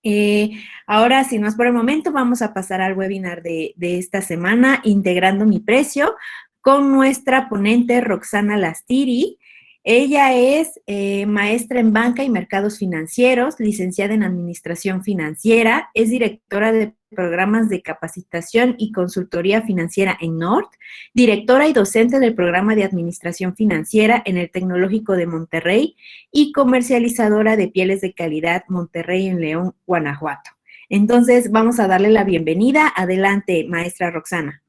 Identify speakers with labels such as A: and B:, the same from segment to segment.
A: Eh, Ahora, sin más por el momento, vamos a pasar al webinar de esta semana, Integrando mi precio, con nuestra ponente Roxana Lastiri. Ella es maestra en banca y mercados financieros, licenciada en administración financiera, es directora de programas de capacitación y consultoría financiera en NORT, directora y docente del programa de administración financiera en el Tecnológico de Monterrey y comercializadora de pieles de calidad Monterrey en León, Guanajuato. Entonces, vamos a darle la bienvenida. Adelante, maestra Roxana.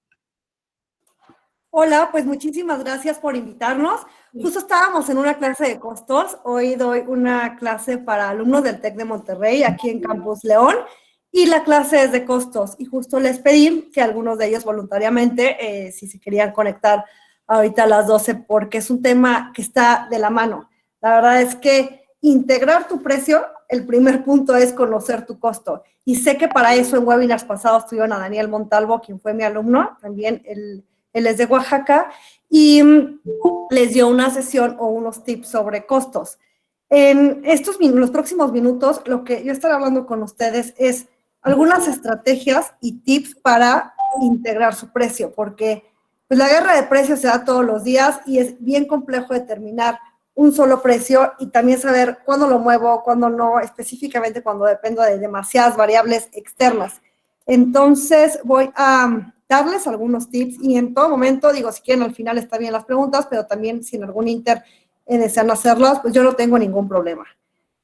B: Hola, pues muchísimas gracias por invitarnos. Justo estábamos en una clase de costos. Hoy doy una clase para alumnos del TEC de Monterrey, aquí en Campus León, y la clase es de costos. Y justo les pedí que algunos de ellos voluntariamente, si se querían conectar ahorita a las 12, porque es un tema que está de la mano. La verdad es que integrar tu precio, el primer punto es conocer tu costo. Y sé que para eso en webinars pasados tuvieron a Daniel Montalvo, quien fue mi alumno, también él es de Oaxaca, y les dio una sesión o unos tips sobre costos. En los próximos minutos, lo que yo estaré hablando con ustedes es algunas estrategias y tips para integrar su precio, porque pues, la guerra de precios se da todos los días y es bien complejo determinar un solo precio y también saber cuándo lo muevo, cuándo no, específicamente cuando dependo de demasiadas variables externas. Entonces, voy a darles algunos tips y en todo momento, digo, si quieren al final está bien las preguntas, pero también si en algún inter desean hacerlas, pues yo no tengo ningún problema.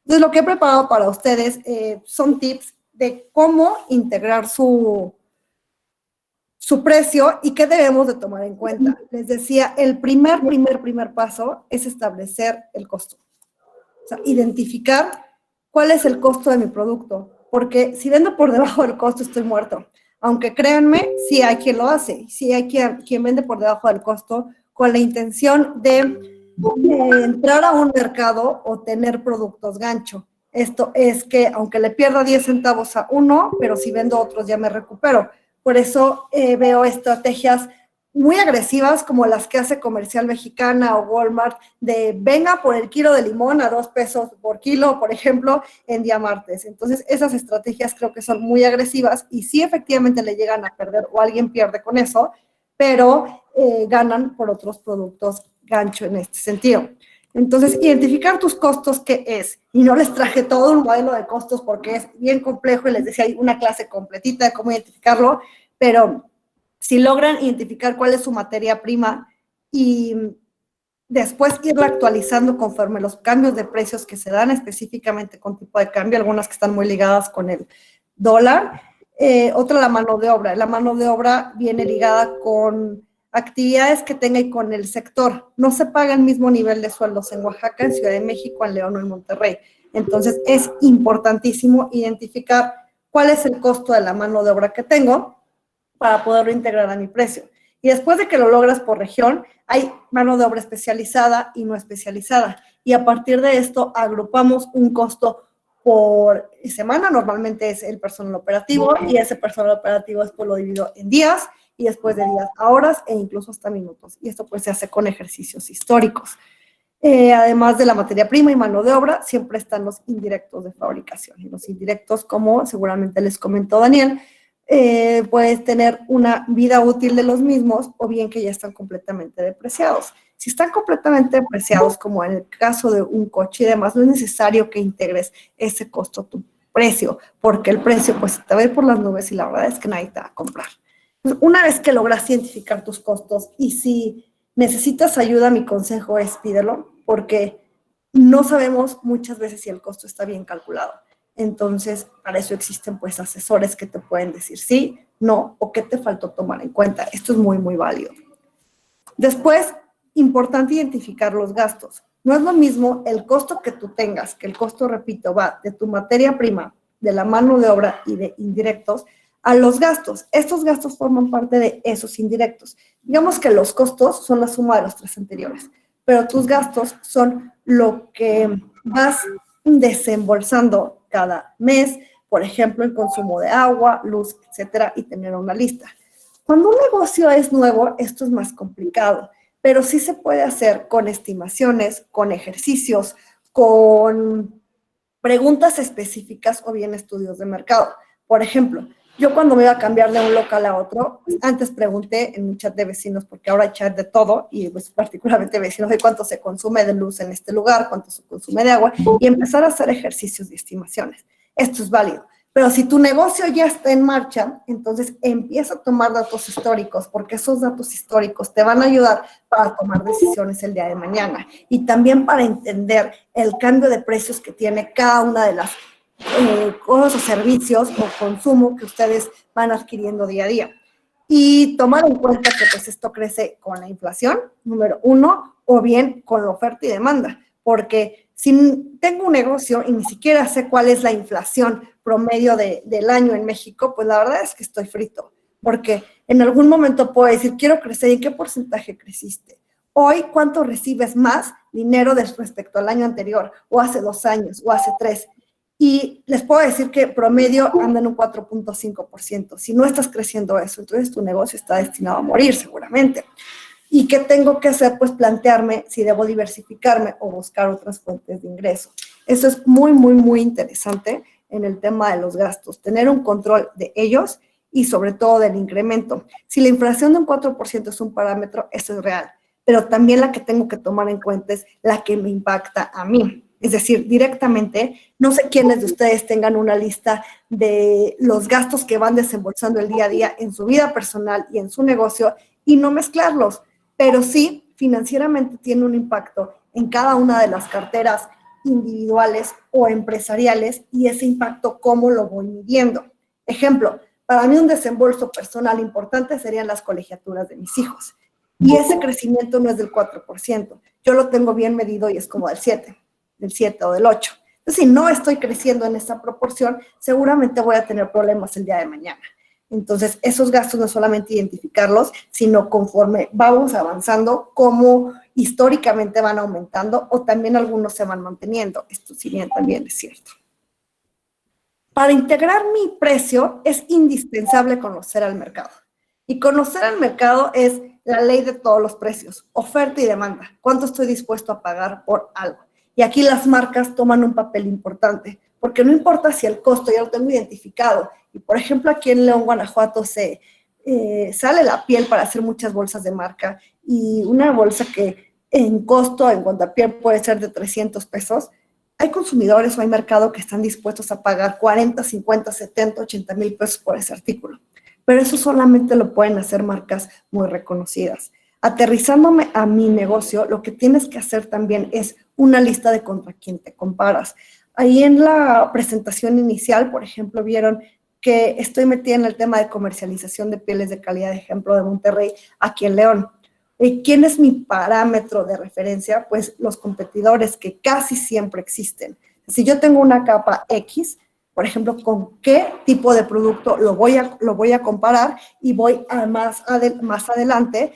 B: Entonces, lo que he preparado para ustedes son tips de cómo integrar su precio y qué debemos de tomar en cuenta. Les decía, el primer paso es establecer el costo. O sea, identificar cuál es el costo de mi producto, porque si vendo por debajo del costo estoy muerto. Aunque créanme, sí hay quien lo hace, sí hay quien vende por debajo del costo con la intención de entrar a un mercado o tener productos gancho. Esto es que aunque le pierda 10 centavos a uno, pero si vendo otros ya me recupero. Por eso veo estrategias muy agresivas como las que hace Comercial Mexicana o Walmart, de venga por el kilo de limón a 2 pesos por kilo, por ejemplo, en día martes. Entonces, esas estrategias creo que son muy agresivas y sí efectivamente le llegan a perder o alguien pierde con eso, pero ganan por otros productos gancho en este sentido. Entonces, identificar tus costos, ¿qué es? Y no les traje todo un modelo de costos porque es bien complejo y les decía, hay una clase completita de cómo identificarlo, pero si logran identificar cuál es su materia prima y después irla actualizando conforme los cambios de precios que se dan específicamente con tipo de cambio, algunas que están muy ligadas con el dólar. Otra, la mano de obra. La mano de obra viene ligada con actividades que tenga y con el sector. No se paga el mismo nivel de sueldos en Oaxaca, en Ciudad de México, en León o en Monterrey. Entonces, es importantísimo identificar cuál es el costo de la mano de obra que tengo para poderlo integrar a mi precio. Y después de que lo logras por región, hay mano de obra especializada y no especializada. Y a partir de esto agrupamos un costo por semana, normalmente es el personal operativo, y ese personal operativo después lo divido en días, y después de días a horas, e incluso hasta minutos. Y esto pues se hace con ejercicios históricos. Además de la materia prima y mano de obra, siempre están los indirectos de fabricación. Y los indirectos, como seguramente les comentó Daniel, puedes tener una vida útil de los mismos o bien que ya están completamente depreciados. Si están completamente depreciados, como en el caso de un coche y demás, no es necesario que integres ese costo a tu precio, porque el precio pues te va a ir por las nubes y la verdad es que nadie te va a comprar. Entonces, una vez que logras identificar tus costos y si necesitas ayuda, mi consejo es pídelo, porque no sabemos muchas veces si el costo está bien calculado. Entonces, para eso existen pues asesores que te pueden decir sí, no, o qué te faltó tomar en cuenta. Esto es muy, muy válido. Después, importante identificar los gastos. No es lo mismo el costo que tú tengas, que el costo, repito, va de tu materia prima, de la mano de obra y de indirectos, a los gastos. Estos gastos forman parte de esos indirectos. Digamos que los costos son la suma de los tres anteriores, pero tus gastos son lo que vas desembolsando cada mes, por ejemplo, el consumo de agua, luz, etcétera, y tener una lista. Cuando un negocio es nuevo, esto es más complicado, pero sí se puede hacer con estimaciones, con ejercicios, con preguntas específicas o bien estudios de mercado. Por ejemplo, yo cuando me iba a cambiar de un local a otro, pues antes pregunté en un chat de vecinos, porque ahora hay chat de todo, y pues particularmente vecinos, de cuánto se consume de luz en este lugar, cuánto se consume de agua, y empezar a hacer ejercicios de estimaciones. Esto es válido. Pero si tu negocio ya está en marcha, entonces empieza a tomar datos históricos, porque esos datos históricos te van a ayudar para tomar decisiones el día de mañana y también para entender el cambio de precios que tiene cada una de las cosas o servicios o consumo que ustedes van adquiriendo día a día. Y tomar en cuenta que pues esto crece con la inflación, número uno, o bien con la oferta y demanda, porque si tengo un negocio y ni siquiera sé cuál es la inflación promedio del año en México, pues la verdad es que estoy frito, porque en algún momento puedo decir, quiero crecer, ¿y en qué porcentaje creciste? Hoy, ¿cuánto recibes más dinero respecto al año anterior, o hace 2 años, o hace 3? Y les puedo decir que promedio anda en un 4.5%. Si no estás creciendo eso, entonces tu negocio está destinado a morir seguramente. ¿Y qué tengo que hacer? Pues plantearme si debo diversificarme o buscar otras fuentes de ingreso. Eso es muy, muy, muy interesante en el tema de los gastos, tener un control de ellos y sobre todo del incremento. Si la inflación de un 4% es un parámetro, eso es real, pero también la que tengo que tomar en cuenta es la que me impacta a mí. Es decir, directamente, no sé quiénes de ustedes tengan una lista de los gastos que van desembolsando el día a día en su vida personal y en su negocio y no mezclarlos, pero sí financieramente tiene un impacto en cada una de las carteras individuales o empresariales y ese impacto, ¿cómo lo voy midiendo? Ejemplo, para mí un desembolso personal importante serían las colegiaturas de mis hijos y ese crecimiento no es del 4%, yo lo tengo bien medido y es como del 7 o del 8. Entonces, si no estoy creciendo en esa proporción, seguramente voy a tener problemas el día de mañana. Entonces, esos gastos no solamente identificarlos, sino conforme vamos avanzando, cómo históricamente van aumentando o también algunos se van manteniendo. Esto sí bien también es cierto. Para integrar mi precio es indispensable conocer al mercado. Y conocer al mercado es la ley de todos los precios, oferta y demanda. ¿Cuánto estoy dispuesto a pagar por algo? Y aquí las marcas toman un papel importante, porque no importa si el costo ya lo tengo identificado. Y por ejemplo, aquí en León, Guanajuato, sale la piel para hacer muchas bolsas de marca y una bolsa que en costo, en cuanto a piel, puede ser de 300 pesos. Hay consumidores o hay mercado que están dispuestos a pagar 40, 50, 70, 80 mil pesos por ese artículo. Pero eso solamente lo pueden hacer marcas muy reconocidas. Aterrizándome a mi negocio, lo que tienes que hacer también es una lista de contra quién te comparas. Ahí en la presentación inicial, por ejemplo, vieron que estoy metida en el tema de comercialización de pieles de calidad, de ejemplo, de Monterrey, aquí en León. ¿Quién es mi parámetro de referencia? Pues los competidores que casi siempre existen. Si yo tengo una capa X, por ejemplo, ¿con qué tipo de producto lo voy a comparar? Y voy a más adelante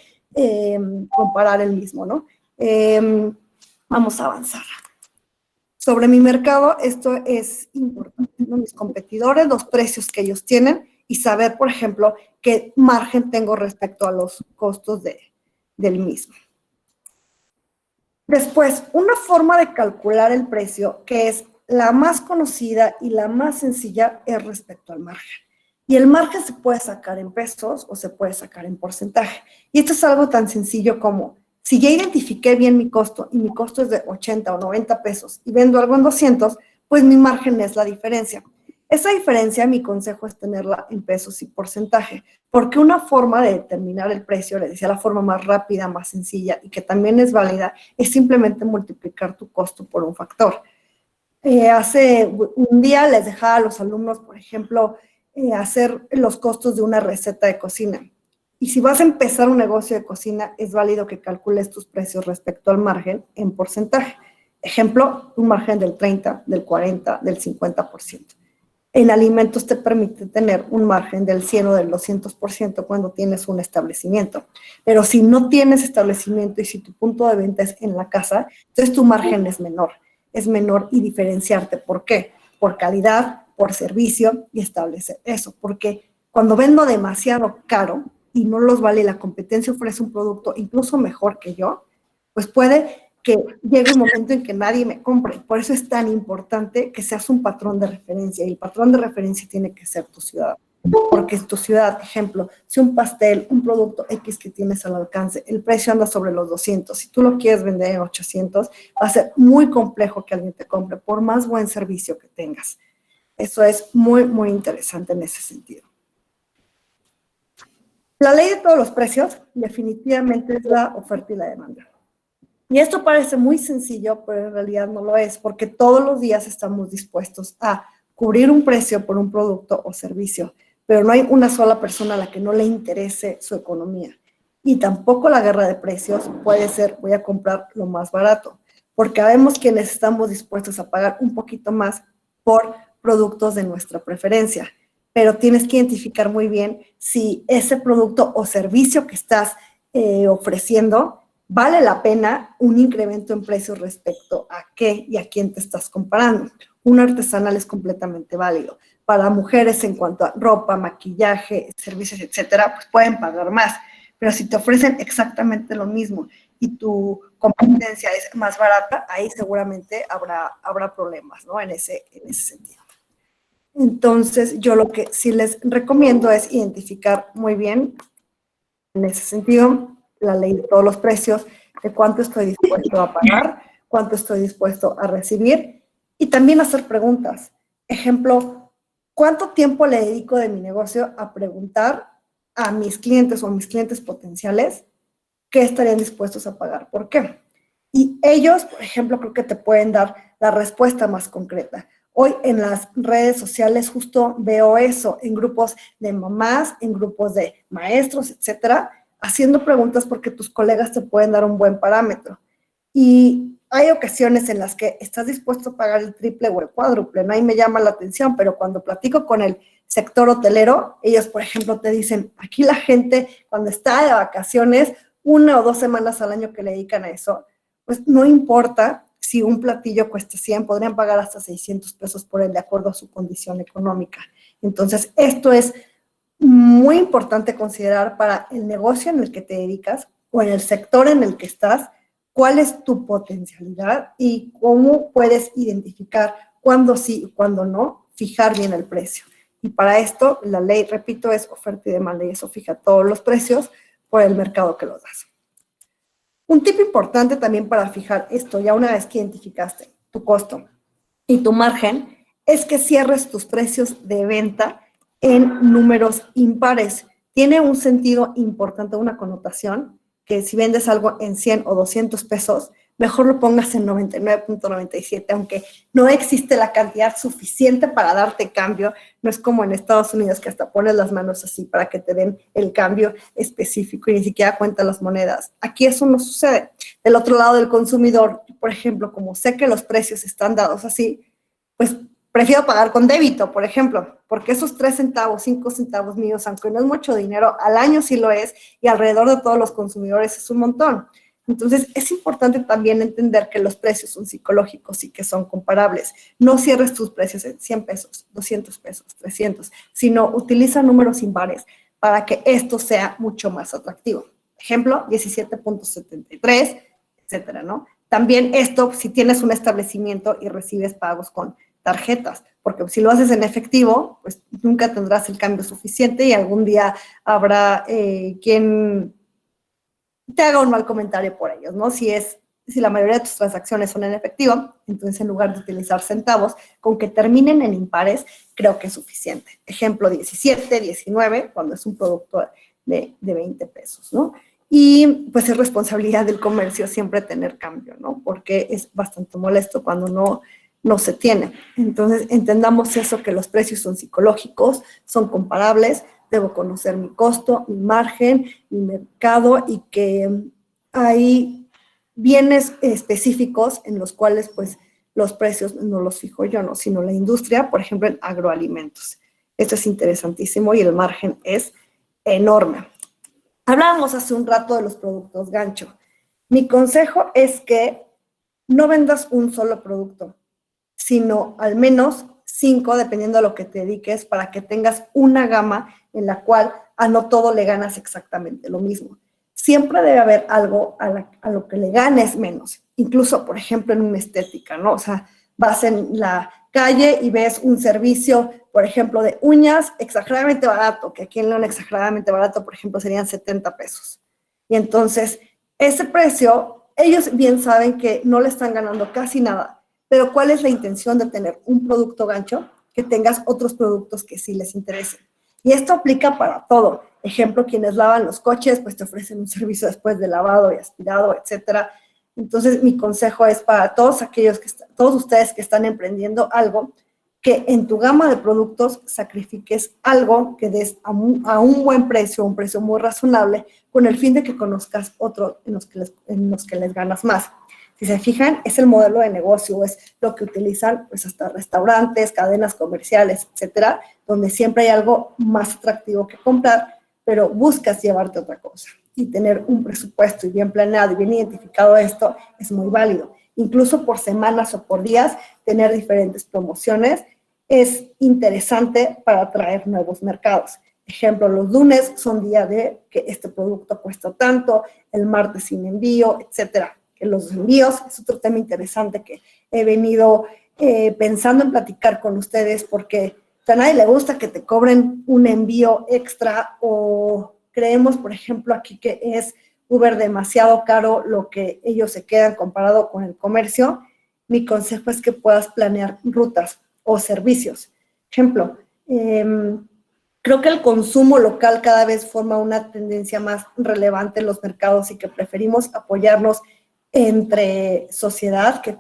B: comparar el mismo, ¿no? Vamos a avanzar. Sobre mi mercado, esto es importante, ¿no? Mis competidores, los precios que ellos tienen y saber, por ejemplo, qué margen tengo respecto a los costos del mismo. Después, una forma de calcular el precio que es la más conocida y la más sencilla es respecto al margen. Y el margen se puede sacar en pesos o se puede sacar en porcentaje. Y esto es algo tan sencillo como, si ya identifiqué bien mi costo y mi costo es de 80 o 90 pesos y vendo algo en 200, pues mi margen es la diferencia. Esa diferencia, mi consejo es tenerla en pesos y porcentaje, porque una forma de determinar el precio, les decía, la forma más rápida, más sencilla y que también es válida, es simplemente multiplicar tu costo por un factor. Hace un día les dejaba a los alumnos, por ejemplo, hacer los costos de una receta de cocina. Y si vas a empezar un negocio de cocina, es válido que calcules tus precios respecto al margen en porcentaje. Ejemplo, un margen del 30, del 40, del 50%. En alimentos te permite tener un margen del 100 o del 200% cuando tienes un establecimiento. Pero si no tienes establecimiento y si tu punto de venta es en la casa, entonces tu margen es menor y diferenciarte. ¿Por qué? Por calidad, por servicio y establecer eso. Porque cuando vendo demasiado caro y no los vale, la competencia ofrece un producto incluso mejor que yo, pues puede que llegue un momento en que nadie me compre. Por eso es tan importante que seas un patrón de referencia, y el patrón de referencia tiene que ser tu ciudad. Porque es tu ciudad, ejemplo, si un pastel, un producto X que tienes al alcance, el precio anda sobre los 200, si tú lo quieres vender en 800, va a ser muy complejo que alguien te compre, por más buen servicio que tengas. Eso es muy, muy interesante en ese sentido. La ley de todos los precios definitivamente es la oferta y la demanda. Y esto parece muy sencillo, pero en realidad no lo es, porque todos los días estamos dispuestos a cubrir un precio por un producto o servicio, pero no hay una sola persona a la que no le interese su economía. Y tampoco la guerra de precios puede ser, voy a comprar lo más barato, porque sabemos quienes estamos dispuestos a pagar un poquito más por productos de nuestra preferencia. Pero tienes que identificar muy bien si ese producto o servicio que estás ofreciendo vale la pena un incremento en precios respecto a qué y a quién te estás comparando. Un artesanal es completamente válido. Para mujeres en cuanto a ropa, maquillaje, servicios, etcétera, pues pueden pagar más. Pero si te ofrecen exactamente lo mismo y tu competencia es más barata, ahí seguramente habrá problemas, ¿no? En ese sentido. Entonces, yo lo que sí les recomiendo es identificar muy bien, en ese sentido, la ley de todos los precios, de cuánto estoy dispuesto a pagar, cuánto estoy dispuesto a recibir, y también hacer preguntas. Ejemplo, ¿cuánto tiempo le dedico de mi negocio a preguntar a mis clientes o a mis clientes potenciales qué estarían dispuestos a pagar? ¿Por qué? Y ellos, por ejemplo, creo que te pueden dar la respuesta más concreta. Hoy en las redes sociales justo veo eso, en grupos de mamás, en grupos de maestros, etcétera, haciendo preguntas porque tus colegas te pueden dar un buen parámetro. Y hay ocasiones en las que estás dispuesto a pagar el triple o el cuádruple, ¿no? Ahí me llama la atención, pero cuando platico con el sector hotelero, ellos, por ejemplo, te dicen, aquí la gente cuando está de vacaciones, 1 o 2 semanas al año que le dedican a eso, pues no importa si un platillo cuesta 100, podrían pagar hasta 600 pesos por él de acuerdo a su condición económica. Entonces, esto es muy importante considerar para el negocio en el que te dedicas o en el sector en el que estás, cuál es tu potencialidad y cómo puedes identificar cuándo sí y cuándo no, fijar bien el precio. Y para esto, la ley, repito, es oferta y demanda, y eso fija todos los precios por el mercado que los das. Un tip importante también para fijar esto, ya una vez que identificaste tu costo y tu margen, es que cierres tus precios de venta en números impares. Tiene un sentido importante, una connotación, que si vendes algo en 100 o 200 pesos, mejor lo pongas en 99.97, aunque no existe la cantidad suficiente para darte cambio. No es como en Estados Unidos que hasta pones las manos así para que te den el cambio específico y ni siquiera cuentan las monedas. Aquí eso no sucede. Del otro lado del consumidor, por ejemplo, como sé que los precios están dados así, pues prefiero pagar con débito, por ejemplo, porque esos 3 centavos, 5 centavos míos, aunque no es mucho dinero, al año sí lo es, y alrededor de todos los consumidores es un montón. Entonces, es importante también entender que los precios son psicológicos y que son comparables. No cierres tus precios en 100 pesos, 200 pesos, 300, sino utiliza números impares para que esto sea mucho más atractivo. Ejemplo, 17.73, etcétera, ¿no? También esto, si tienes un establecimiento y recibes pagos con tarjetas, porque si lo haces en efectivo, pues nunca tendrás el cambio suficiente y algún día habrá quien te haga un mal comentario por ellos, ¿no? Si la mayoría de tus transacciones son en efectivo, entonces en lugar de utilizar centavos, con que terminen en impares, creo que es suficiente. Ejemplo, 17, 19, cuando es un producto de 20 pesos, ¿no? Y pues es responsabilidad del comercio siempre tener cambio, ¿no? Porque es bastante molesto cuando no se tiene. Entonces, entendamos eso, que los precios son psicológicos, son comparables, debo conocer mi costo, mi margen, mi mercado, y que hay bienes específicos en los cuales, pues, los precios no los fijo yo, no, sino la industria, por ejemplo, en agroalimentos. Esto es interesantísimo y el margen es enorme. Hablábamos hace un rato de los productos gancho. Mi consejo es que no vendas un solo producto, sino al menos 5, dependiendo de lo que te dediques, para que tengas una gama en la cual a no todo le ganas exactamente lo mismo. Siempre debe haber algo a lo que le ganes menos. incluso, por ejemplo, en una estética, ¿no? O sea, vas en la calle y ves un servicio, por ejemplo, de uñas exageradamente barato, que aquí en León exageradamente barato, por ejemplo, serían 70 pesos. Y entonces, ese precio, ellos bien saben que no le están ganando casi nada, pero ¿cuál es la intención de tener un producto gancho? Que tengas otros productos que sí les interesen. Y esto aplica para todo. Ejemplo, quienes lavan los coches, pues te ofrecen un servicio después de lavado y aspirado, etcétera. Entonces, mi consejo es para todos aquellos todos ustedes que están emprendiendo algo, que en tu gama de productos sacrifiques algo que des a un buen precio, un precio muy razonable, con el fin de que conozcas otro en los que les ganas más. Si se fijan, es el modelo de negocio, es lo que utilizan pues hasta restaurantes, cadenas comerciales, etcétera, donde siempre hay algo más atractivo que comprar, pero buscas llevarte otra cosa. Y tener un presupuesto y bien planeado y bien identificado esto es muy válido. Incluso por semanas o por días, tener diferentes promociones es interesante para atraer nuevos mercados. Ejemplo, los lunes son día de que este producto cuesta tanto, el martes sin envío, etcétera. Que los envíos es otro tema interesante que he venido pensando en platicar con ustedes porque a nadie le gusta que te cobren un envío extra o creemos, por ejemplo, aquí que es Uber demasiado caro lo que ellos se quedan comparado con el comercio. Mi consejo es que puedas planear rutas o servicios. Ejemplo, creo que el consumo local cada vez forma una tendencia más relevante en los mercados y que preferimos apoyarnos entre sociedad que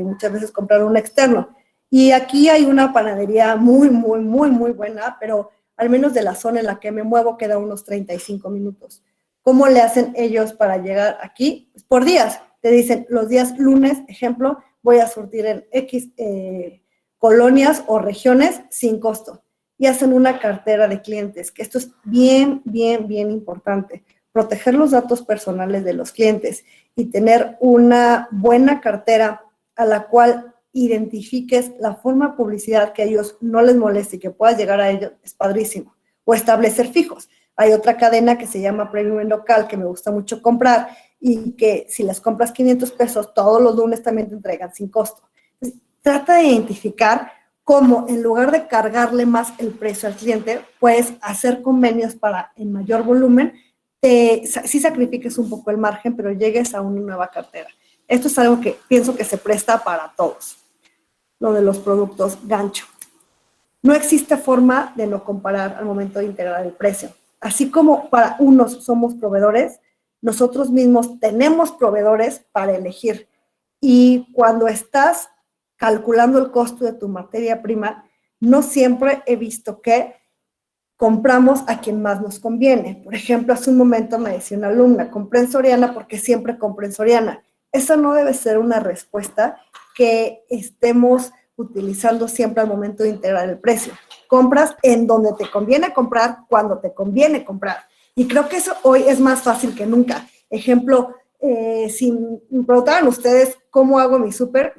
B: muchas veces comprar un externo. Y aquí hay una panadería muy buena, pero al menos de la zona en la que me muevo queda unos 35 minutos. ¿Cómo le hacen ellos para llegar aquí? Pues por días. Te dicen, los días lunes, ejemplo, voy a surtir en X colonias o regiones sin costo. Y hacen una cartera de clientes, que esto es bien importante. Proteger los datos personales de los clientes y tener una buena cartera a la cual identifiques la forma de publicidad que a ellos no les moleste y que puedas llegar a ellos, es padrísimo. O establecer fijos. Hay otra cadena que se llama Premium Local que me gusta mucho comprar y que si las compras 500 pesos, todos los lunes también te entregan sin costo. Entonces, trata de identificar cómo en lugar de cargarle más el precio al cliente, puedes hacer convenios para en mayor volumen, sí sacrifiques un poco el margen, pero llegues a una nueva cartera. Esto es algo que pienso que se presta para todos, lo de los productos gancho. No existe forma de no comparar al momento de integrar el precio. Así como para unos somos proveedores, nosotros mismos tenemos proveedores para elegir. Y cuando estás calculando el costo de tu materia prima, no siempre he visto que compramos a quien más nos conviene. Por ejemplo, hace un momento me decía una alumna, compré en Soriana porque siempre compré en Soriana. Esa no debe ser una respuesta que estemos utilizando siempre al momento de integrar el precio. Compras en donde te conviene comprar, cuando te conviene comprar. Y creo que eso hoy es más fácil que nunca. Ejemplo, si me preguntaran ustedes cómo hago mi súper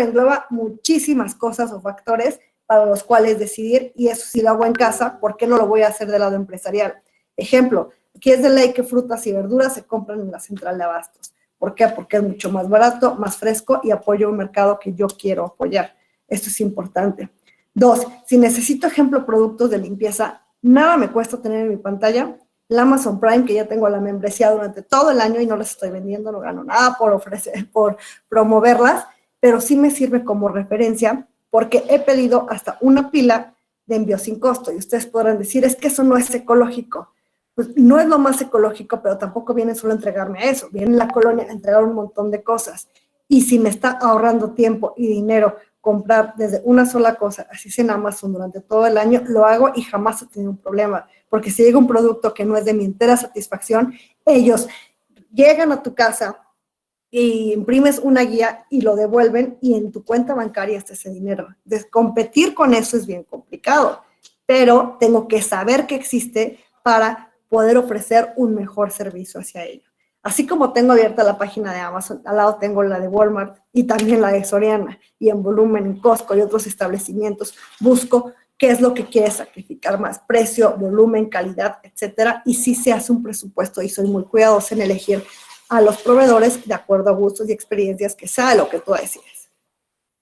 B: engloba muchísimas cosas o factores para los cuales decidir, y eso si lo hago en casa, ¿por qué no lo voy a hacer del lado empresarial? Ejemplo, aquí es de ley que frutas y verduras se compran en la central de abastos. ¿Por qué? Porque es mucho más barato, más fresco y apoyo un mercado que yo quiero apoyar. Esto es importante. 2, si necesito, ejemplo, productos de limpieza, nada me cuesta tener en mi pantalla la Amazon Prime, que ya tengo la membresía durante todo el año y no las estoy vendiendo, no gano nada por promoverlas, pero sí me sirve como referencia porque he pedido hasta una pila de envío sin costo. Y ustedes podrán decir, es que eso no es ecológico. Pues no es lo más ecológico, pero tampoco viene solo a entregarme a eso. Viene la colonia a entregar un montón de cosas. Y si me está ahorrando tiempo y dinero comprar desde una sola cosa, así sea en Amazon durante todo el año, lo hago y jamás he tenido un problema. Porque si llega un producto que no es de mi entera satisfacción, ellos llegan a tu casa y imprimes una guía y lo devuelven y en tu cuenta bancaria está ese dinero. Entonces, competir con eso es bien complicado, pero tengo que saber que existe para poder ofrecer un mejor servicio hacia ello. Así como tengo abierta la página de Amazon, al lado tengo la de Walmart y también la de Soriana, y en volumen, en Costco y otros establecimientos, busco qué es lo que quieres sacrificar más, precio, volumen, calidad, etcétera, y sí se hace un presupuesto y soy muy cuidadosa en elegir a los proveedores de acuerdo a gustos y experiencias, que sea lo que tú decides.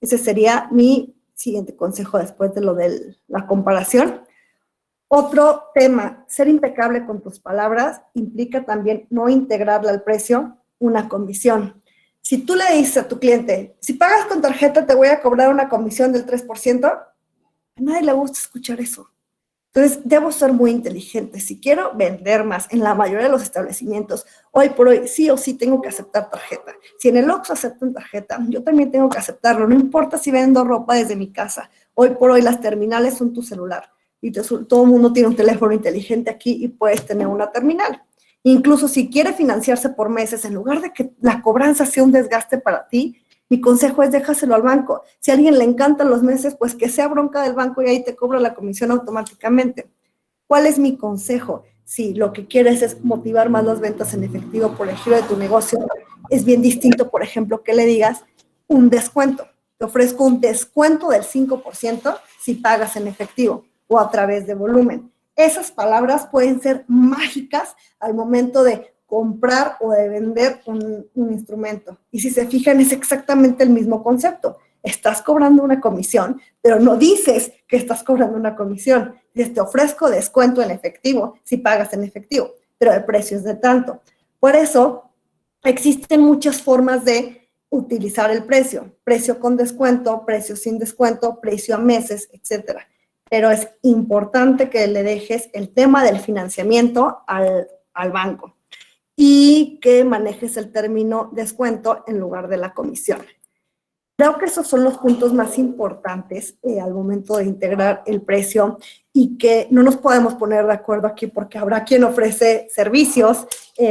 B: Ese sería mi siguiente consejo después de lo de la comparación. Otro tema, ser impecable con tus palabras implica también no integrarle al precio una comisión. Si tú le dices a tu cliente, si pagas con tarjeta te voy a cobrar una comisión del 3%, a nadie le gusta escuchar eso. Entonces, debo ser muy inteligente. Si quiero vender más en la mayoría de los establecimientos, hoy por hoy sí o sí tengo que aceptar tarjeta. Si en el Oxxo aceptan tarjeta, yo también tengo que aceptarlo. No importa si vendo ropa desde mi casa. Hoy por hoy las terminales son tu celular. Y todo el mundo tiene un teléfono inteligente aquí y puedes tener una terminal. Incluso si quiere financiarse por meses, en lugar de que la cobranza sea un desgaste para ti, mi consejo es déjaselo al banco. Si a alguien le encantan los meses, pues que sea bronca del banco y ahí te cobra la comisión automáticamente. ¿Cuál es mi consejo? Si lo que quieres es motivar más las ventas en efectivo por el giro de tu negocio, es bien distinto, por ejemplo, que le digas un descuento. Te ofrezco un descuento del 5% si pagas en efectivo o a través de volumen. Esas palabras pueden ser mágicas al momento de comprar o de vender un instrumento. Y si se fijan, es exactamente el mismo concepto. Estás cobrando una comisión, pero no dices que estás cobrando una comisión. Dices, te ofrezco descuento en efectivo si pagas en efectivo, pero el precio es de tanto. Por eso, existen muchas formas de utilizar el precio. Precio con descuento, precio sin descuento, precio a meses, etcétera. Pero es importante que le dejes el tema del financiamiento al banco y que manejes el término descuento en lugar de la comisión. Creo que esos son los puntos más importantes al momento de integrar el precio y que no nos podemos poner de acuerdo aquí porque habrá quien ofrece servicios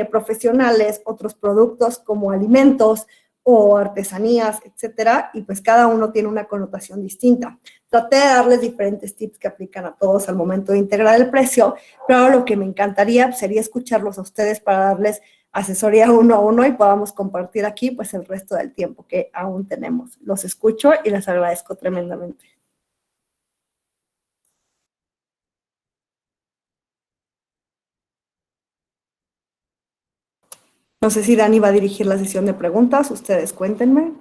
B: profesionales, otros productos como alimentos o artesanías, etcétera, y pues cada uno tiene una connotación distinta. Traté de darles diferentes tips que aplican a todos al momento de integrar el precio, pero lo que me encantaría sería escucharlos a ustedes para darles asesoría uno a uno y podamos compartir aquí pues el resto del tiempo que aún tenemos. Los escucho y les agradezco tremendamente. No sé si Dani va a dirigir la sesión de preguntas, ustedes cuéntenme.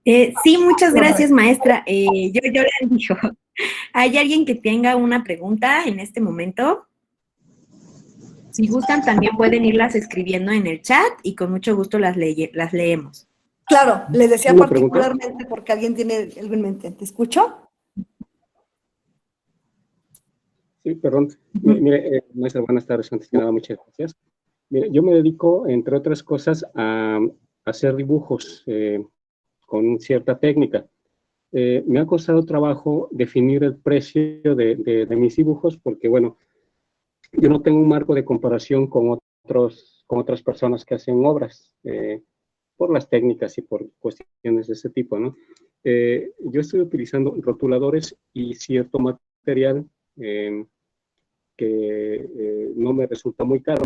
A: Sí, muchas gracias, maestra. Yo le digo, ¿hay alguien que tenga una pregunta en este momento? Si gustan, también pueden irlas escribiendo en el chat y con mucho gusto las leemos.
B: Claro, les decía
C: Una
B: particularmente
C: pregunta.
B: porque alguien tiene algo en mente. ¿Te escucho?
C: Sí, perdón. Mire, maestra, buenas tardes. Antes que nada, muchas gracias. Mire, yo me dedico, entre otras cosas, a hacer dibujos con cierta técnica. Me ha costado trabajo definir el precio de mis dibujos porque, bueno, yo no tengo un marco de comparación con otras personas que hacen obras, por las técnicas y por cuestiones de ese tipo, ¿no? Yo estoy utilizando rotuladores y cierto material que no me resulta muy caro,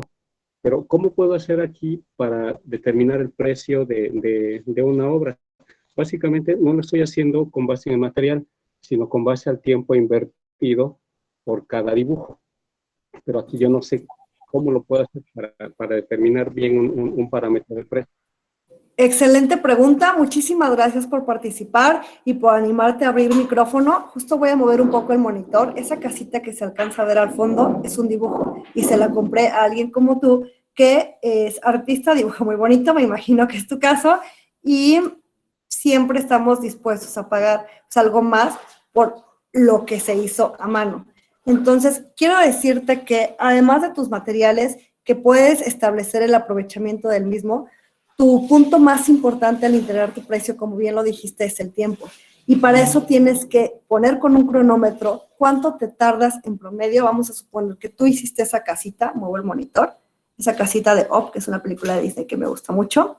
C: pero ¿cómo puedo hacer aquí para determinar el precio de una obra? Básicamente no lo estoy haciendo con base en el material, sino con base al tiempo invertido por cada dibujo. Pero aquí yo no sé cómo lo puedo hacer para determinar bien un parámetro de precio.
B: Excelente pregunta, muchísimas gracias por participar y por animarte a abrir el micrófono. Justo voy a mover un poco el monitor. Esa casita que se alcanza a ver al fondo es un dibujo y se la compré a alguien como tú que es artista, dibuja muy bonito, me imagino que es tu caso, y siempre estamos dispuestos a pagar algo más por lo que se hizo a mano. Entonces, quiero decirte que además de tus materiales, que puedes establecer el aprovechamiento del mismo, tu punto más importante al integrar tu precio, como bien lo dijiste, es el tiempo. Y para eso tienes que poner con un cronómetro cuánto te tardas en promedio. Vamos a suponer que tú hiciste esa casita, muevo el monitor, esa casita de Up, que es una película de Disney que me gusta mucho.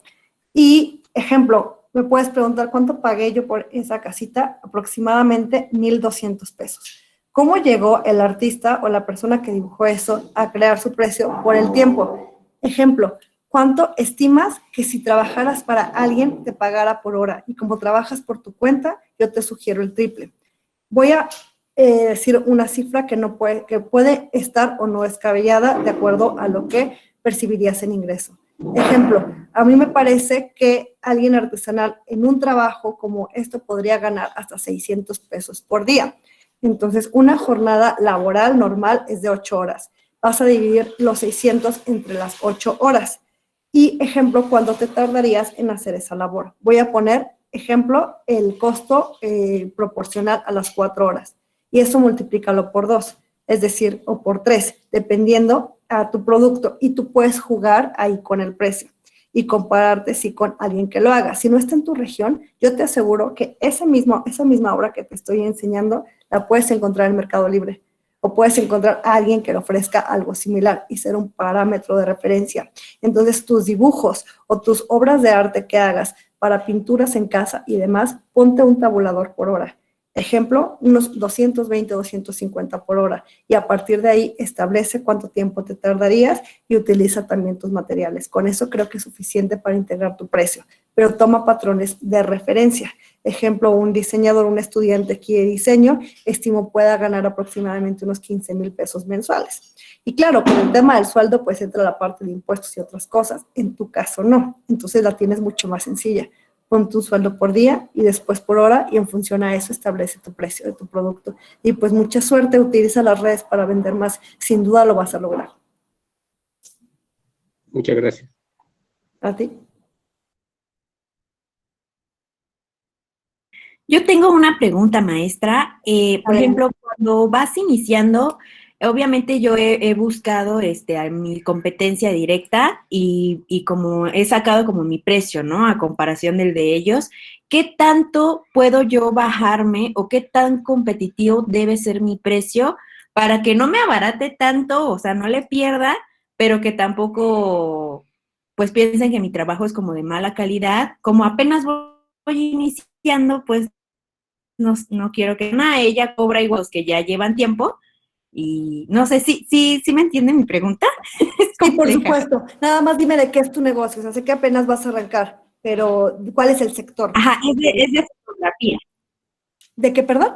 B: Y, ejemplo, me puedes preguntar cuánto pagué yo por esa casita, aproximadamente 1,200 pesos. ¿Cómo llegó el artista o la persona que dibujó eso a crear su precio? Por el tiempo. Ejemplo, ¿cuánto estimas que si trabajaras para alguien te pagara por hora? Y como trabajas por tu cuenta, yo te sugiero el triple. Voy a decir una cifra que puede estar o no descabellada de acuerdo a lo que percibirías en ingreso. Ejemplo, a mí me parece que alguien artesanal en un trabajo como esto podría ganar hasta 600 pesos por día. Entonces, una jornada laboral normal es de 8 horas. Vas a dividir los 600 entre las 8 horas. Y ejemplo, ¿cuánto te tardarías en hacer esa labor? Voy a poner, ejemplo, el costo proporcional a las 4 horas. Y eso multiplícalo por 2, es decir, o por 3, dependiendo a tu producto. Y tú puedes jugar ahí con el precio y compararte sí con alguien que lo haga. Si no está en tu región, yo te aseguro que esa misma obra que te estoy enseñando la puedes encontrar en Mercado Libre o puedes encontrar a alguien que le ofrezca algo similar y ser un parámetro de referencia. Entonces, tus dibujos o tus obras de arte que hagas para pinturas en casa y demás, ponte un tabulador por hora. Ejemplo, unos 220, 250 por hora. Y a partir de ahí establece cuánto tiempo te tardarías y utiliza también tus materiales. Con eso creo que es suficiente para integrar tu precio. Pero toma patrones de referencia. Ejemplo, un diseñador, un estudiante aquí de diseño, estimo pueda ganar aproximadamente unos 15,000 pesos mensuales. Y claro, con el tema del sueldo, pues entra la parte de impuestos y otras cosas. En tu caso, no. Entonces la tienes mucho más sencilla. Pon tu sueldo por día y después por hora y en función a eso establece tu precio de tu producto. Y pues mucha suerte, utiliza las redes para vender más. Sin duda lo vas a lograr.
C: Muchas gracias.
B: ¿A ti?
A: Yo tengo una pregunta, maestra. Por ejemplo, cuando vas iniciando, obviamente yo he buscado a mi competencia directa y como he sacado como mi precio, ¿no? A comparación del de ellos. ¿Qué tanto puedo yo bajarme o qué tan competitivo debe ser mi precio para que no me abarate tanto, o sea, no le pierda, pero que tampoco pues piensen que mi trabajo es como de mala calidad? Como apenas voy iniciando, pues no quiero que ella cobra igual los que ya llevan tiempo y no sé si me entienden mi pregunta. Es
B: Sí, por
A: compleja.
B: supuesto. Nada más dime de qué es tu negocio. O sea, sé que apenas vas a arrancar, pero ¿cuál es el sector?
A: Ajá, es de fotografía.
B: ¿De qué, perdón?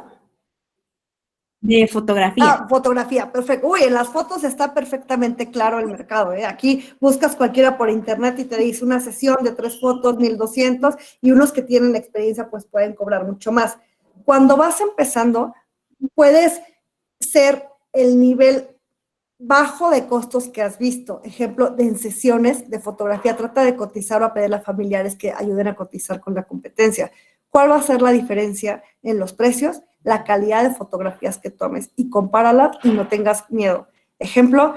A: De fotografía.
B: Ah, fotografía, perfecto. Uy, en las fotos está perfectamente claro el mercado, ¿eh? Aquí buscas cualquiera por internet y te dice una sesión de 3 fotos, 1,200, y unos que tienen experiencia pues pueden cobrar mucho más. Cuando vas empezando, puedes ser el nivel bajo de costos que has visto. Ejemplo, en sesiones de fotografía, trata de cotizar o a pedirle a familiares que ayuden a cotizar con la competencia. ¿Cuál va a ser la diferencia en los precios? La calidad de fotografías que tomes y compáralas y no tengas miedo. Ejemplo,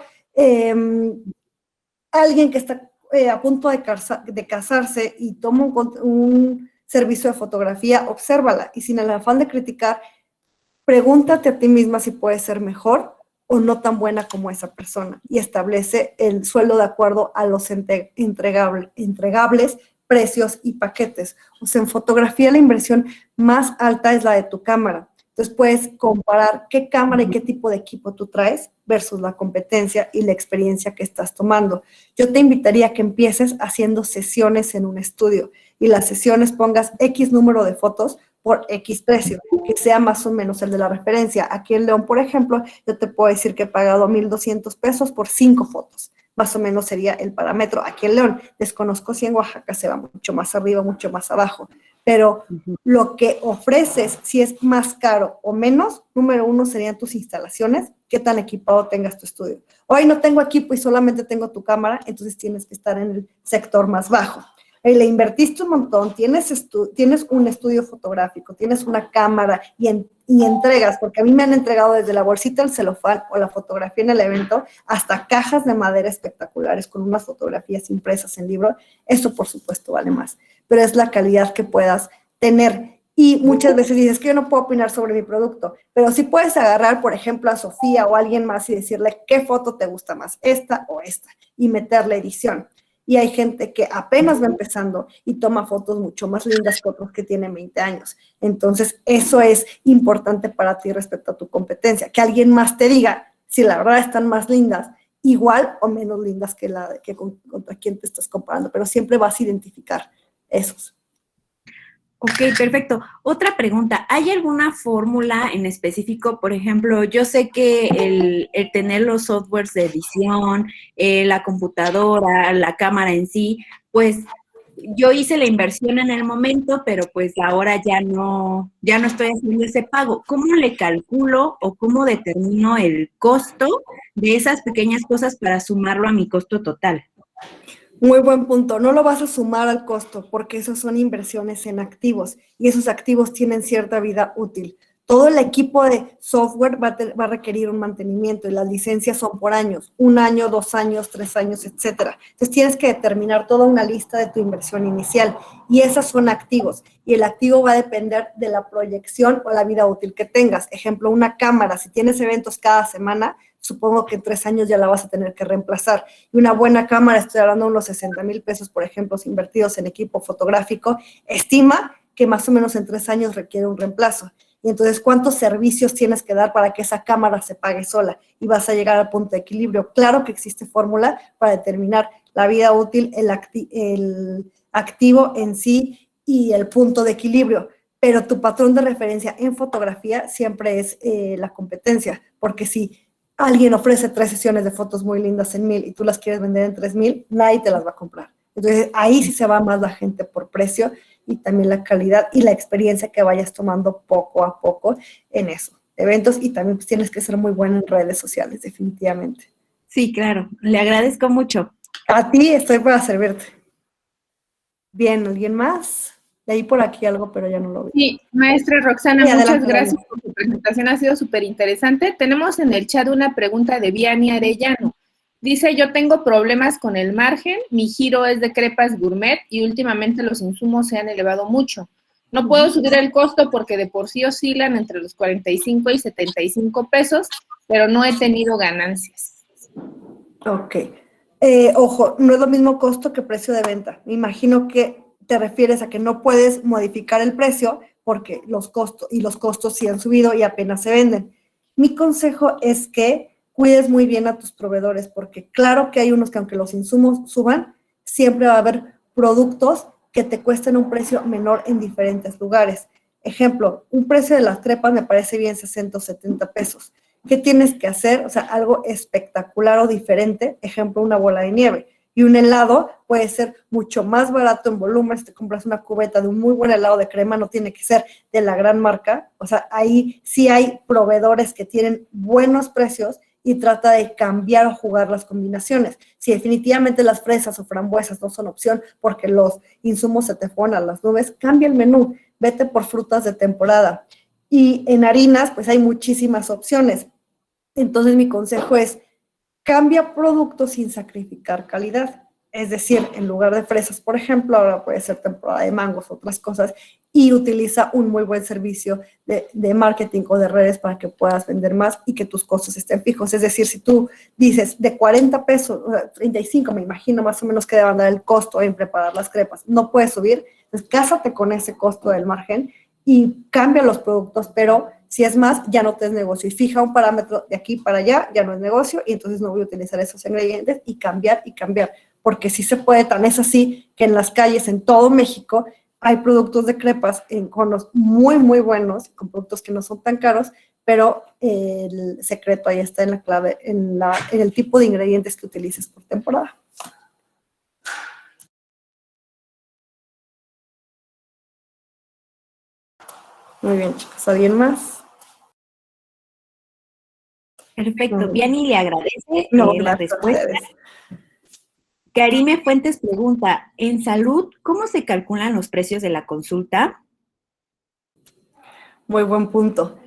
B: alguien que está a punto de casarse y toma un servicio de fotografía, obsérvala y sin el afán de criticar, pregúntate a ti misma si puede ser mejor o no tan buena como esa persona y establece el sueldo de acuerdo a los entregables, precios y paquetes. O sea, en fotografía la inversión más alta es la de tu cámara. Entonces puedes comparar qué cámara y qué tipo de equipo tú traes versus la competencia y la experiencia que estás tomando. Yo te invitaría a que empieces haciendo sesiones en un estudio y las sesiones pongas X número de fotos por X precio, que sea más o menos el de la referencia. Aquí en León, por ejemplo, yo te puedo decir que he pagado 1,200 pesos por 5 fotos. Más o menos sería el parámetro aquí en León. Desconozco si en Oaxaca se va mucho más arriba, mucho más abajo. Pero lo que ofreces, si es más caro o menos, número uno serían tus instalaciones, qué tan equipado tengas tu estudio. Hoy no tengo equipo y solamente tengo tu cámara, entonces tienes que estar en el sector más bajo. Le invertiste un montón, tienes un estudio fotográfico, tienes una cámara y entregas, porque a mí me han entregado desde la bolsita del celofán o la fotografía en el evento hasta cajas de madera espectaculares con unas fotografías impresas en libro. Eso, por supuesto, vale más, pero es la calidad que puedas tener. Y muchas veces dices que yo no puedo opinar sobre mi producto, pero sí puedes agarrar, por ejemplo, a Sofía o a alguien más y decirle qué foto te gusta más, esta o esta, y meterle edición. Y hay gente que apenas va empezando y toma fotos mucho más lindas que otros que tienen 20 años. Entonces, eso es importante para ti respecto a tu competencia. Que alguien más te diga si la verdad están más lindas, igual o menos lindas que contra quien te estás comparando, pero siempre vas a identificar esos.
A: Ok, perfecto. Otra pregunta, ¿hay alguna fórmula en específico? Por ejemplo, yo sé que el tener los softwares de edición, la computadora, la cámara en sí, pues yo hice la inversión en el momento, pero pues ahora ya no estoy haciendo ese pago. ¿Cómo le calculo o cómo determino el costo de esas pequeñas cosas para sumarlo a mi costo total?
B: Muy buen punto. No lo vas a sumar al costo porque esos son inversiones en activos y esos activos tienen cierta vida útil. Todo el equipo de software va a requerir un mantenimiento y las licencias son por años, 1 año, 2 años, 3 años, etcétera. Entonces tienes que determinar toda una lista de tu inversión inicial y esas son activos y el activo va a depender de la proyección o la vida útil que tengas. Ejemplo, una cámara, si tienes eventos cada semana, supongo que en 3 años ya la vas a tener que reemplazar. Y una buena cámara, estoy hablando de unos 60,000 pesos, por ejemplo, invertidos en equipo fotográfico, estima que más o menos en 3 años requiere un reemplazo. Y entonces, ¿cuántos servicios tienes que dar para que esa cámara se pague sola? Y vas a llegar al punto de equilibrio. Claro que existe fórmula para determinar la vida útil, el activo en sí y el punto de equilibrio. Pero tu patrón de referencia en fotografía siempre es la competencia, porque si alguien ofrece 3 sesiones de fotos muy lindas en 1,000 y tú las quieres vender en 3,000, nadie te las va a comprar. Entonces, ahí sí se va más la gente por precio y también la calidad y la experiencia que vayas tomando poco a poco en esos eventos y también pues, tienes que ser muy bueno en redes sociales, definitivamente.
A: Sí, claro, le agradezco mucho.
B: A ti estoy para servirte. Bien, ¿alguien más? Leí por aquí algo, pero ya no lo vi.
D: Sí, maestra Roxana,
B: Sí,
D: muchas
B: adelante,
D: gracias
B: Dani.
D: por su presentación, ha sido súper interesante. Tenemos en el chat una pregunta de Vianney Arellano. Dice, yo tengo problemas con el margen, mi giro es de crepas gourmet y últimamente los insumos se han elevado mucho. No puedo subir el costo porque de por sí oscilan entre los 45 y 75 pesos, pero no he tenido ganancias.
B: Ok. Ojo, no es lo mismo costo que precio de venta. Me imagino que te refieres a que no puedes modificar el precio porque los costos sí han subido y apenas se venden. Mi consejo es que cuides muy bien a tus proveedores porque claro que hay unos que aunque los insumos suban, siempre va a haber productos que te cuesten un precio menor en diferentes lugares. Ejemplo, un precio de las crepas me parece bien 60 o 70 pesos. ¿Qué tienes que hacer? O sea, algo espectacular o diferente, ejemplo, una bola de nieve. Y un helado puede ser mucho más barato en volumen. Si te compras una cubeta de un muy buen helado de crema, no tiene que ser de la gran marca. O sea, ahí sí hay proveedores que tienen buenos precios y trata de cambiar o jugar las combinaciones. Si definitivamente las fresas o frambuesas no son opción porque los insumos se te fueron a las nubes, cambia el menú, vete por frutas de temporada. Y en harinas, pues hay muchísimas opciones. Entonces, mi consejo es, cambia productos sin sacrificar calidad. Es decir, en lugar de fresas, por ejemplo, ahora puede ser temporada de mangos, otras cosas, y utiliza un muy buen servicio de marketing o de redes para que puedas vender más y que tus costos estén fijos. Es decir, si tú dices de 40 pesos, 35, me imagino más o menos que debe andar el costo en preparar las crepas, no puedes subir, entonces cásate con ese costo del margen y cambia los productos, pero si es más, ya no te es negocio. Y fija un parámetro de aquí para allá, ya no es negocio, y entonces no voy a utilizar esos ingredientes y cambiar, porque sí se puede, tan es así que en las calles en todo México hay productos de crepas en conos muy, muy buenos, con productos que no son tan caros, pero el secreto ahí está en la clave, en el tipo de ingredientes que utilices por temporada. Muy bien, chicos. ¿Alguien más?
A: Perfecto. Vianney le agradece
B: No,
A: la
B: gracias a
A: respuesta.
B: ustedes.
A: Karime Fuentes pregunta, en salud, ¿cómo se calculan los precios de la consulta?
B: Muy buen punto.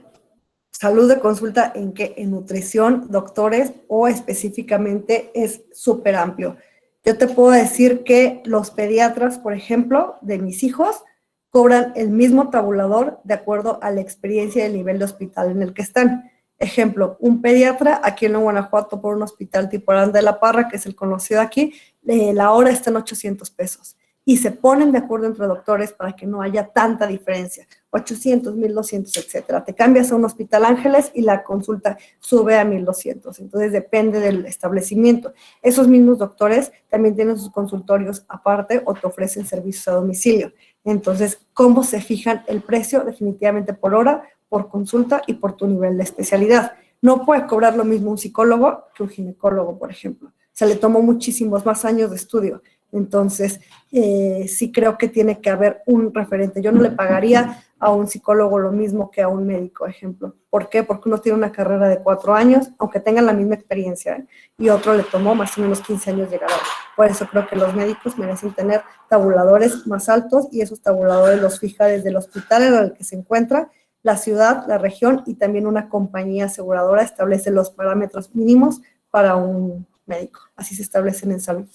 B: Salud de consulta en qué, en nutrición, doctores o específicamente es súper amplio. Yo te puedo decir que los pediatras, por ejemplo, de mis hijos, cobran el mismo tabulador de acuerdo a la experiencia y el nivel de hospital en el que están. Ejemplo, un pediatra aquí en Guanajuato por un hospital tipo Aranda de la Parra, que es el conocido aquí, la hora está en 800 pesos. Y se ponen de acuerdo entre doctores para que no haya tanta diferencia. 800, 1200, etcétera. Te cambias a un Hospital Ángeles y la consulta sube a 1200. Entonces, depende del establecimiento. Esos mismos doctores también tienen sus consultorios aparte o te ofrecen servicios a domicilio. Entonces, ¿cómo se fijan el precio? Definitivamente por hora, por consulta y por tu nivel de especialidad. No puede cobrar lo mismo un psicólogo que un ginecólogo, por ejemplo. Se le tomó muchísimos más años de estudio. Entonces, sí creo que tiene que haber un referente. Yo no le pagaría a un psicólogo lo mismo que a un médico, ejemplo. ¿Por qué? Porque uno tiene una carrera de 4 años, aunque tengan la misma experiencia, y otro le tomó más o menos 15 años llegar a él. Por eso creo que los médicos merecen tener tabuladores más altos y esos tabuladores los fija desde el hospital en el que se encuentra, la ciudad, la región y también una compañía aseguradora establece los parámetros mínimos para un médico. Así se establecen en salud.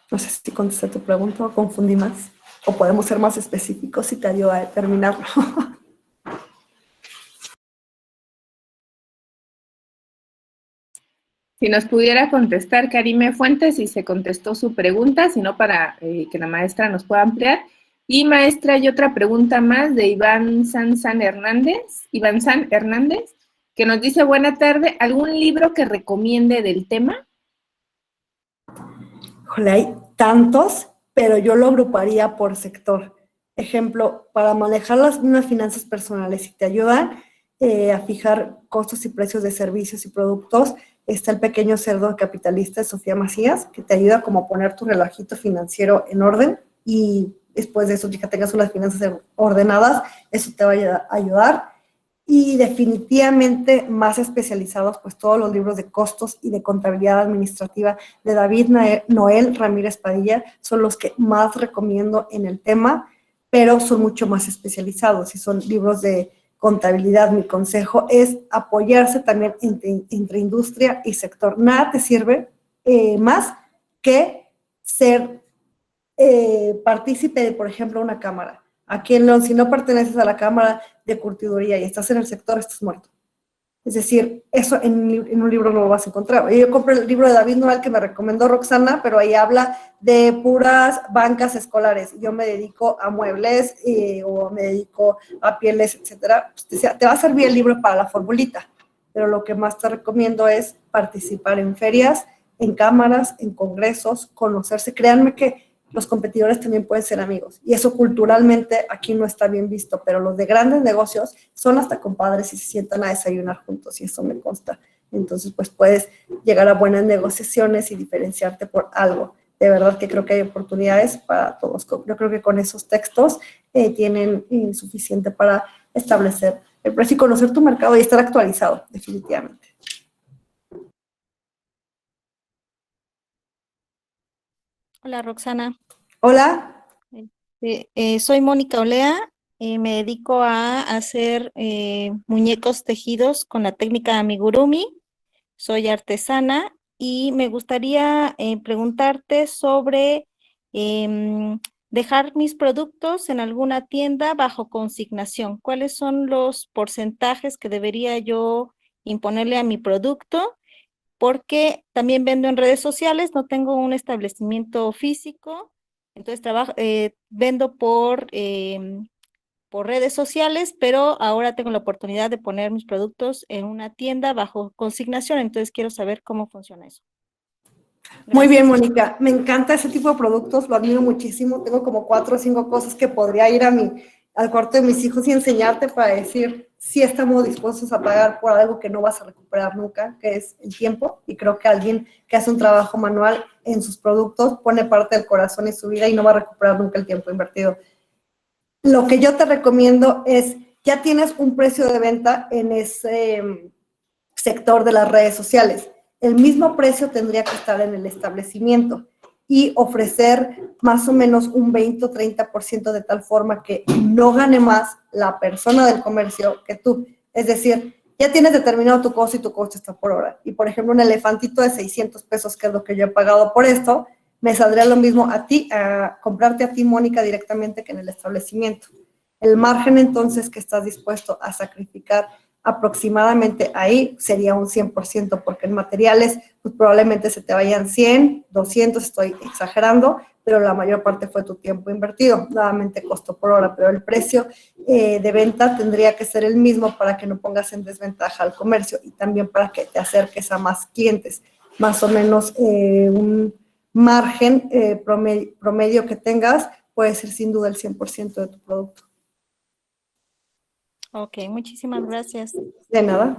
B: No sé si contesté tu pregunta o confundí más. O podemos ser más específicos si te ayuda a determinarlo.
D: Si nos pudiera contestar Karime Fuentes, si se contestó su pregunta, si no para que la maestra nos pueda ampliar. Y maestra, hay otra pregunta más de Iván San Hernández, que nos dice, buena tarde, ¿algún libro que recomiende del tema?
B: Híjole, hay tantos, pero yo lo agruparía por sector. Ejemplo, para manejar unas finanzas personales, si te ayudan a fijar costos y precios de servicios y productos, está El pequeño cerdo capitalista de Sofía Macías, que te ayuda como a poner tu relojito financiero en orden y después de eso, ya que tengas unas finanzas ordenadas, eso te va a ayudar. Y definitivamente más especializados, pues todos los libros de costos y de contabilidad administrativa de David Noel Ramírez Padilla son los que más recomiendo en el tema, pero son mucho más especializados y son libros de contabilidad. Mi consejo es apoyarse también entre industria y sector. Nada te sirve más que ser partícipe de, por ejemplo, una cámara. Aquí en León, si no perteneces a la cámara de curtiduría y estás en el sector, estás muerto. Es decir, eso en un libro no lo vas a encontrar. Yo compré el libro de David Noel que me recomendó Roxana, pero ahí habla de puras bancas escolares. Yo me dedico a muebles o me dedico a pieles, etcétera. Pues te va a servir el libro para la formulita, pero lo que más te recomiendo es participar en ferias, en cámaras, en congresos, conocerse. Créanme que los competidores también pueden ser amigos. Y eso culturalmente aquí no está bien visto, pero los de grandes negocios son hasta compadres y se sientan a desayunar juntos, y eso me consta. Entonces, pues puedes llegar a buenas negociaciones y diferenciarte por algo. De verdad que creo que hay oportunidades para todos. Yo creo que con esos textos tienen suficiente para establecer el precio y conocer tu mercado y estar actualizado, definitivamente.
E: Hola, Roxana.
B: Hola.
E: Soy Mónica Olea. Me dedico a hacer muñecos tejidos con la técnica de amigurumi. Soy artesana y me gustaría preguntarte sobre dejar mis productos en alguna tienda bajo consignación. ¿Cuáles son los porcentajes que debería yo imponerle a mi producto? Porque también vendo en redes sociales, no tengo un establecimiento físico, entonces vendo por redes sociales, pero ahora tengo la oportunidad de poner mis productos en una tienda bajo consignación, entonces quiero saber cómo funciona eso. Gracias.
B: Muy bien, Mónica, me encanta ese tipo de productos, lo admiro muchísimo, tengo como 4 o 5 cosas que podría ir al cuarto de mis hijos y enseñarte para decir si estamos dispuestos a pagar por algo que no vas a recuperar nunca, que es el tiempo, y creo que alguien que hace un trabajo manual en sus productos pone parte del corazón y su vida y no va a recuperar nunca el tiempo invertido. Lo que yo te recomiendo es, ya tienes un precio de venta en ese sector de las redes sociales, el mismo precio tendría que estar en el establecimiento y ofrecer más o menos un 20 o 30% de tal forma que no gane más la persona del comercio que tú. Es decir, ya tienes determinado tu costo y tu costo está por hora. Y, por ejemplo, un elefantito de 600 pesos, que es lo que yo he pagado por esto, me saldría lo mismo a ti, a comprarte a ti, Mónica, directamente que en el establecimiento. El margen, entonces, que estás dispuesto a sacrificar aproximadamente ahí sería un 100%, porque en materiales pues probablemente se te vayan 100, 200, estoy exagerando, pero la mayor parte fue tu tiempo invertido, nuevamente costo por hora, pero el precio de venta tendría que ser el mismo para que no pongas en desventaja al comercio y también para que te acerques a más clientes, más o menos un margen promedio que tengas puede ser sin duda el 100% de tu producto.
E: Ok, muchísimas gracias.
B: De nada.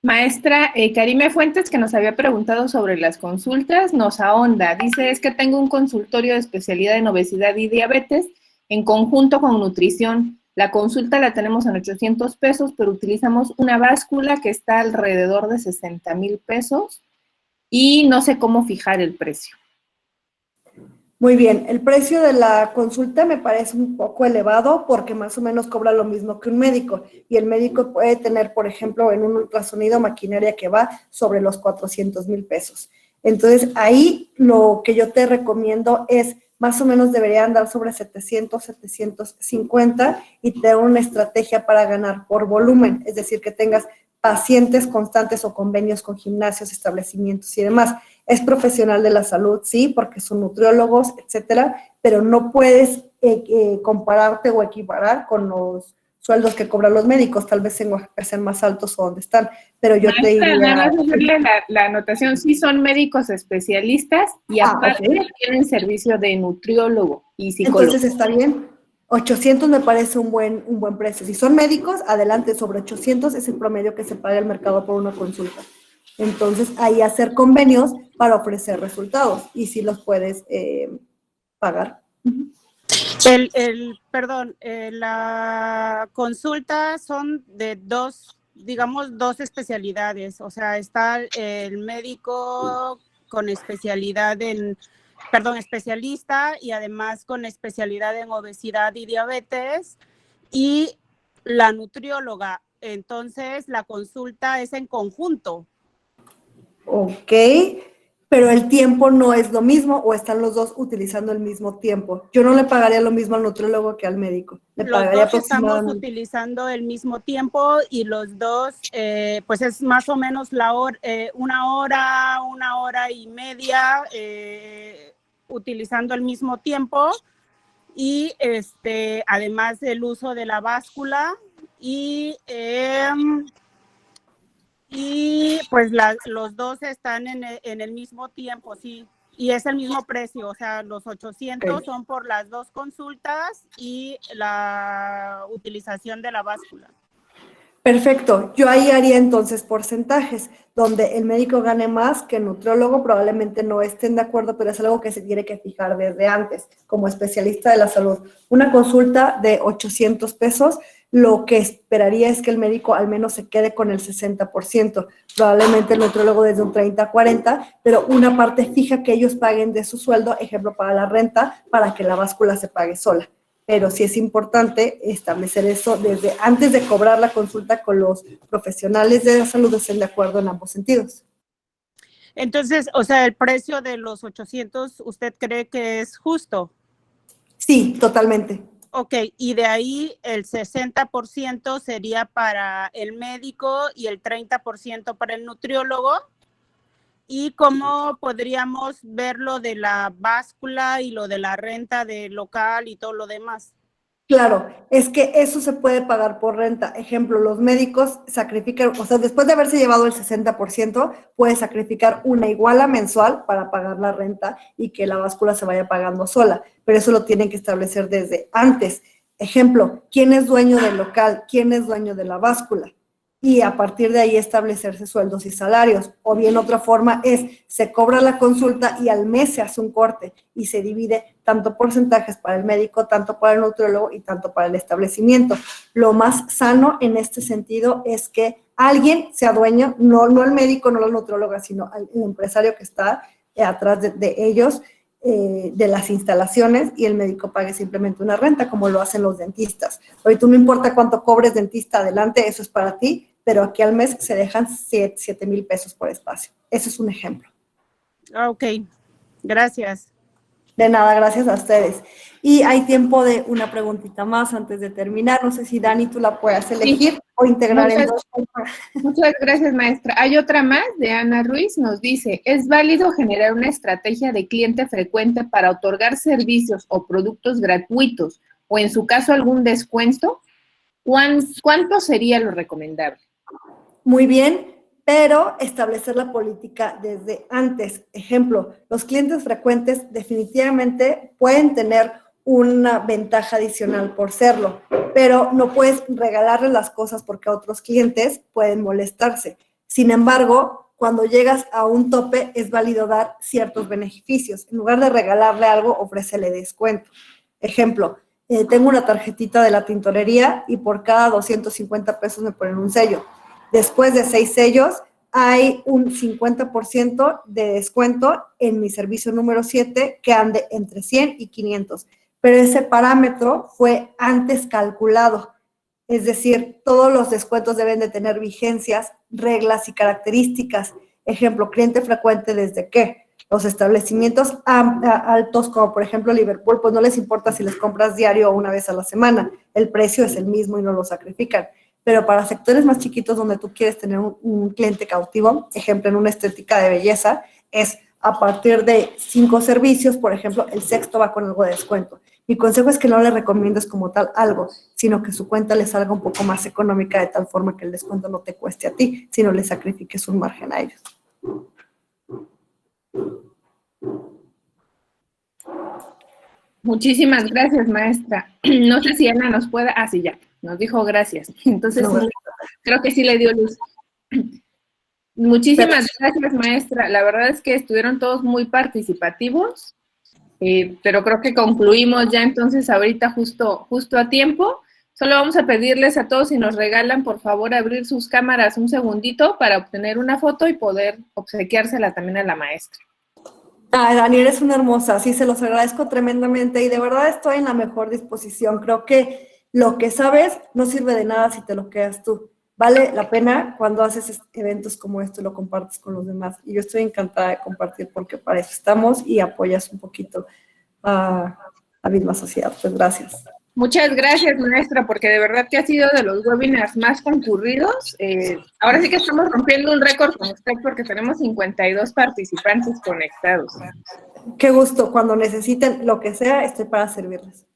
D: Maestra, Karime Fuentes, que nos había preguntado sobre las consultas, nos ahonda. Dice, es que tengo un consultorio de especialidad en obesidad y diabetes en conjunto con nutrición. La consulta la tenemos en 800 pesos, pero utilizamos una báscula que está alrededor de 60,000 pesos y no sé cómo fijar el precio.
B: Muy bien, el precio de la consulta me parece un poco elevado porque más o menos cobra lo mismo que un médico y el médico puede tener, por ejemplo, en un ultrasonido maquinaria que va sobre los 400,000 pesos. Entonces, ahí lo que yo te recomiendo es más o menos debería andar sobre 700, 750 y tener una estrategia para ganar por volumen, es decir, que tengas pacientes constantes o convenios con gimnasios, establecimientos y demás. Es profesional de la salud, sí, porque son nutriólogos, etcétera, pero no puedes compararte o equiparar con los sueldos que cobran los médicos, tal vez sean más altos o donde están, pero yo te diría...
D: Nada más hacerle la anotación, sí son médicos especialistas y aparte tienen servicio de nutriólogo y psicólogo.
B: Entonces está bien, 800 me parece un buen precio. Si son médicos, adelante, sobre 800 es el promedio que se paga el mercado por una consulta. Entonces, ahí hacer convenios para ofrecer resultados y si los puedes pagar.
F: La consulta son de dos especialidades, o sea, está el médico con especialidad especialista y además con especialidad en obesidad y diabetes y la nutrióloga. Entonces, la consulta es en conjunto.
B: Ok, pero el tiempo no es lo mismo o están los dos utilizando el mismo tiempo. Yo no le pagaría lo mismo al nutriólogo que al médico. Le pagaría
F: los dos estamos utilizando el mismo tiempo y los dos, pues es más o menos una hora y media utilizando el mismo tiempo y además el uso de la báscula y pues los dos están en el mismo tiempo, sí, y es el mismo precio, o sea, los 800 son por las dos consultas y la utilización de la báscula.
B: Perfecto, yo ahí haría entonces porcentajes, donde el médico gane más que el nutriólogo, probablemente no estén de acuerdo, pero es algo que se tiene que fijar desde antes, como especialista de la salud. Una consulta de 800 pesos, lo que esperaría es que el médico al menos se quede con el 60%, probablemente el nutriólogo desde un 30 a 40, pero una parte fija que ellos paguen de su sueldo, ejemplo, para la renta, para que la báscula se pague sola. Pero sí es importante establecer eso desde antes de cobrar la consulta con los profesionales de la salud, estén de acuerdo en ambos sentidos.
F: Entonces, o sea, el precio de los 800, ¿usted cree que es justo?
B: Sí, totalmente.
F: Ok, y de ahí el 60% sería para el médico y el 30% para el nutriólogo. ¿Y cómo podríamos ver lo de la báscula y lo de la renta del local y todo lo demás?
B: Claro, es que eso se puede pagar por renta. Ejemplo, los médicos sacrifican, o sea, después de haberse llevado el 60%, puede sacrificar una iguala mensual para pagar la renta y que la báscula se vaya pagando sola, pero eso lo tienen que establecer desde antes. Ejemplo, ¿quién es dueño del local? ¿Quién es dueño de la báscula? Y a partir de ahí establecerse sueldos y salarios. O bien otra forma es, se cobra la consulta y al mes se hace un corte y se divide tanto porcentajes para el médico, tanto para el nutriólogo y tanto para el establecimiento. Lo más sano en este sentido es que alguien sea dueño, no el médico, no la nutrióloga, sino el empresario que está atrás de ellos, de las instalaciones, y el médico pague simplemente una renta, como lo hacen los dentistas. Ahorita no importa cuánto cobres dentista adelante, eso es para ti, pero aquí al mes se dejan 7,000 pesos por espacio. Eso es un ejemplo.
F: Ok, gracias.
B: De nada, gracias a ustedes. Y hay tiempo de una preguntita más antes de terminar. No sé si Dani, tú la puedas elegir. o integrar en
D: Muchas-
B: dos.
D: Muchas gracias, maestra. Hay otra más de Ana Ruiz, nos dice, ¿es válido generar una estrategia de cliente frecuente para otorgar servicios o productos gratuitos o en su caso algún descuento? ¿Cuánto sería lo recomendable?
B: Muy bien, pero establecer la política desde antes. Ejemplo, los clientes frecuentes definitivamente pueden tener una ventaja adicional por serlo, pero no puedes regalarle las cosas porque otros clientes pueden molestarse. Sin embargo, cuando llegas a un tope, es válido dar ciertos beneficios. En lugar de regalarle algo, ofrécele descuento. Ejemplo, tengo una tarjetita de la tintorería y por cada 250 pesos me ponen un sello. Después de 6 sellos, hay un 50% de descuento en mi servicio número 7 que ande entre 100 y 500. Pero ese parámetro fue antes calculado. Es decir, todos los descuentos deben de tener vigencias, reglas y características. Ejemplo, cliente frecuente desde qué. Los establecimientos altos, como por ejemplo Liverpool, pues no les importa si les compras diario o una vez a la semana. El precio es el mismo y no lo sacrifican. Pero para sectores más chiquitos donde tú quieres tener un cliente cautivo, ejemplo, en una estética de belleza, es a partir de 5 servicios, por ejemplo, el sexto va con algo de descuento. Mi consejo es que no le recomiendes como tal algo, sino que su cuenta le salga un poco más económica de tal forma que el descuento no te cueste a ti, sino le sacrifiques un margen a ellos.
D: Muchísimas gracias, maestra. No sé si Ana nos pueda... Ah, sí, ya, nos dijo gracias. Entonces,
B: No,
D: sí, creo que sí le dio luz. Muchísimas gracias, maestra. La verdad es que estuvieron todos muy participativos, pero creo que concluimos ya entonces ahorita justo a tiempo. Solo vamos a pedirles a todos si nos regalan, por favor, abrir sus cámaras un segundito para obtener una foto y poder obsequiársela también a la maestra.
B: Ah, Daniel, es una hermosa, sí, se los agradezco tremendamente y de verdad estoy en la mejor disposición. Creo que lo que sabes no sirve de nada si te lo quedas tú. Vale la pena cuando haces eventos como esto y lo compartes con los demás. Y yo estoy encantada de compartir porque para eso estamos y apoyas un poquito a la misma sociedad. Pues gracias.
D: Muchas gracias, maestra, porque de verdad que ha sido de los webinars más concurridos. Ahora sí que estamos rompiendo un récord con usted porque tenemos 52 participantes conectados.
B: Qué gusto. Cuando necesiten lo que sea, estoy para servirles.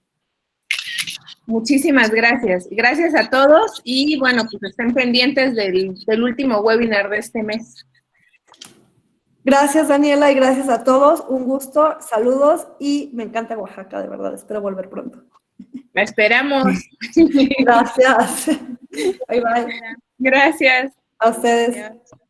D: Muchísimas gracias. Gracias a todos y bueno, pues estén pendientes del último webinar de este mes.
B: Gracias, Daniela, y gracias a todos. Un gusto, saludos y me encanta Oaxaca, de verdad. Espero volver pronto.
D: La esperamos.
B: Gracias. Bye, bye.
D: Gracias.
B: A ustedes.
D: Gracias.